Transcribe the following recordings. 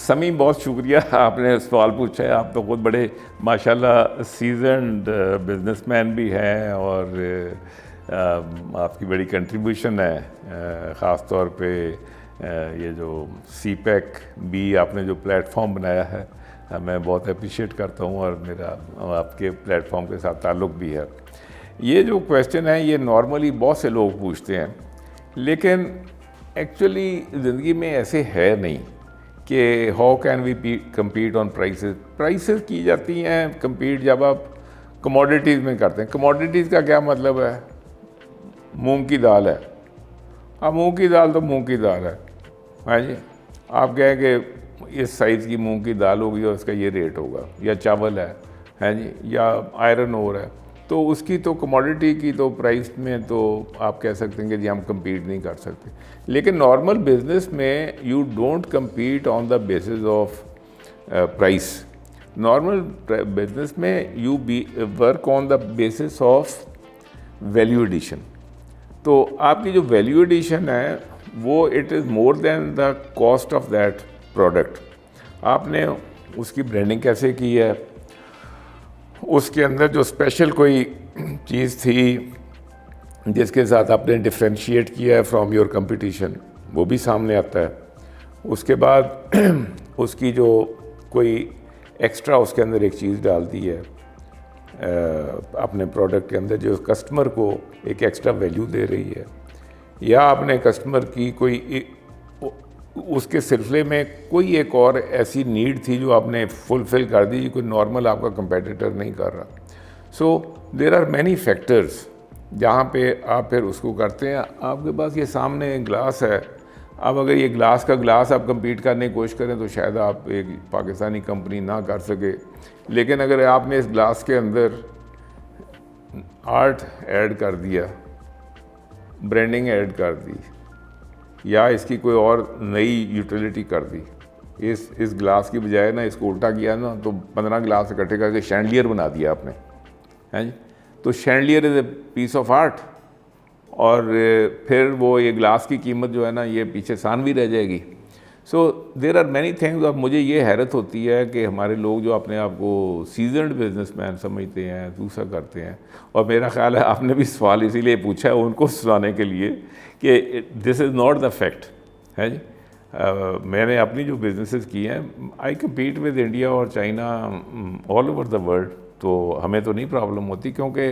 समी, बहुत शुक्रिया, आपने सवाल पूछा है। आप तो खुद बड़े माशाल्लाह सीजन्ड बिजनेसमैन भी हैं और आपकी बड़ी कंट्रीब्यूशन है, ख़ास तौर पे ये जो सीपैक भी आपने जो प्लेटफॉर्म बनाया है, मैं बहुत अप्रिशिएट करता हूँ और मेरा आपके प्लेटफॉर्म के साथ ताल्लुक़ भी है। ये जो क्वेश्चन है ये नॉर्मली बहुत से लोग पूछते हैं, लेकिन एक्चुअली ज़िंदगी में ऐसे है नहीं कि how can we compete on prices की जाती हैं कम्पीट जब आप कमोडिटीज़ में करते हैं। कमोडिटीज़ का क्या मतलब है? मूंग की दाल है, अब मूंग की दाल तो मूंग की दाल है, हाँ जी। आप कहें कि इस साइज़ की मूंग की दाल होगी और उसका ये रेट होगा, या चावल है जी, या आयरन ओर है, तो उसकी तो कमोडिटी की तो प्राइस में तो आप कह सकते हैं कि जी हम कम्पीट नहीं कर सकते। लेकिन नॉर्मल बिजनेस में you don't compete on the basis of price. Normal business में you work on the basis of value addition. तो आपकी जो वैल्यू एडिशन है वो it is more than the cost of that product. आपने उसकी branding कैसे की है, उसके अंदर जो स्पेशल कोई चीज़ थी जिसके साथ आपने डिफ्रेंशिएट किया है फ्रॉम योर कंपटीशन, वो भी सामने आता है। उसके बाद उसकी जो कोई एक्स्ट्रा उसके अंदर एक चीज़ डाल दी है अपने प्रोडक्ट के अंदर, जो कस्टमर को एक एक्स्ट्रा वैल्यू दे रही है, या आपने कस्टमर की कोई उसके सिलसिले में कोई एक और ऐसी नीड थी जो आपने फुलफ़िल कर दी, कोई नॉर्मल आपका कंपेटिटर नहीं कर रहा। So there are many factors जहाँ पे आप फिर उसको करते हैं। आपके पास ये सामने ग्लास है, अब अगर ये ग्लास का ग्लास आप compete करने की कोशिश करें तो शायद आप एक पाकिस्तानी कंपनी ना कर सके, लेकिन अगर आपने इस ग्लास के अंदर आर्ट ऐड कर दिया, ब्रांडिंग ऐड कर दी, या इसकी कोई और नई यूटिलिटी कर दी, इस ग्लास की बजाय ना इसको उल्टा किया ना तो 15 ग्लास इकट्ठे करके शैंडलियर बना दिया आपने, हैं जी। तो chandelier is a piece of art, और फिर वो ये ग्लास की कीमत जो है ना ये पीछे सानवी रह जाएगी। So there are many things. अब मुझे ये हैरत होती है कि हमारे लोग जो अपने आप को सीजन्ड बिजनेसमैन समझते हैं, दूसरा करते हैं, और मेरा ख्याल है आपने भी सवाल इसीलिए पूछा है उनको सुनाने के लिए कि this is not the fact, है जी। मैंने अपनी जो बिजनेसेस की हैं, आई कम्पीट विद इंडिया और China all over the world, तो हमें तो नहीं प्रॉब्लम होती, क्योंकि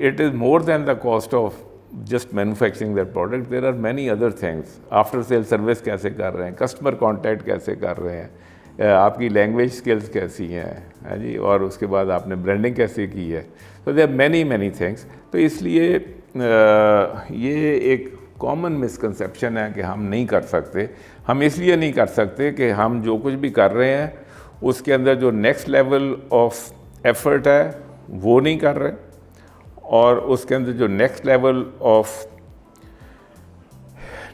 it is more than the cost of just manufacturing that product. There are many other things. After sale service कैसे कर रहे हैं, कस्टमर कॉन्टैक्ट कैसे कर रहे हैं, आपकी लैंग्वेज स्किल्स कैसी हैं, है जी, और उसके बाद आपने ब्रांडिंग कैसे की है। तो देयर आर मैनी थिंग्स। तो इसलिए ये एक कॉमन मिसकंसेप्शन है कि हम नहीं कर सकते। हम इसलिए नहीं कर सकते कि हम जो कुछ भी कर रहे हैं उसके अंदर जो नेक्स्ट लेवल ऑफ एफर्ट है वो नहीं कर रहे, और उसके अंदर जो next level of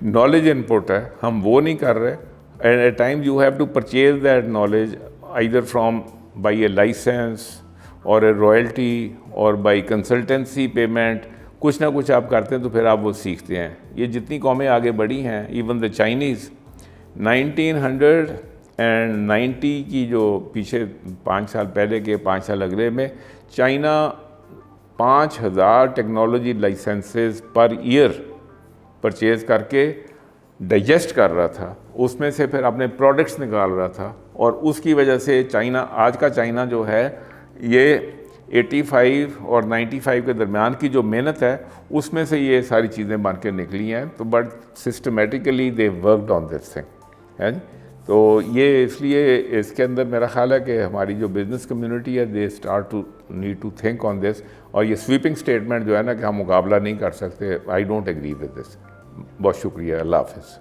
knowledge input है हम वो नहीं कर रहे। And at times you have to purchase that knowledge either from by a license और ए रॉयल्टी और बाई कंसल्टेंसी पेमेंट। कुछ ना कुछ आप करते हैं तो फिर आप वो सीखते हैं। ये जितनी कौमें आगे बढ़ी हैं, इवन द चाइनीज़ 1990 की जो पीछे 5 साल पहले के 5 साल अगले में China 5000 technology licenses per year purchase करके डाइजेस्ट कर रहा था, उसमें से फिर अपने प्रोडक्ट्स निकाल रहा था, और उसकी वजह से चाइना, आज का चाइना जो है ये 85 और 95 के दरमियान की जो मेहनत है उसमें से ये सारी चीज़ें बन के निकली हैं। तो but systematically they worked on this thing, है। तो ये इसलिए इसके अंदर मेरा ख्याल है कि हमारी जो बिज़नेस कम्युनिटी है they start to need to think on this. और ये स्वीपिंग स्टेटमेंट जो है ना कि हम मुकाबला नहीं कर सकते, I don't agree with this. बहुत शुक्रिया, अल्लाह हाफ़िज़।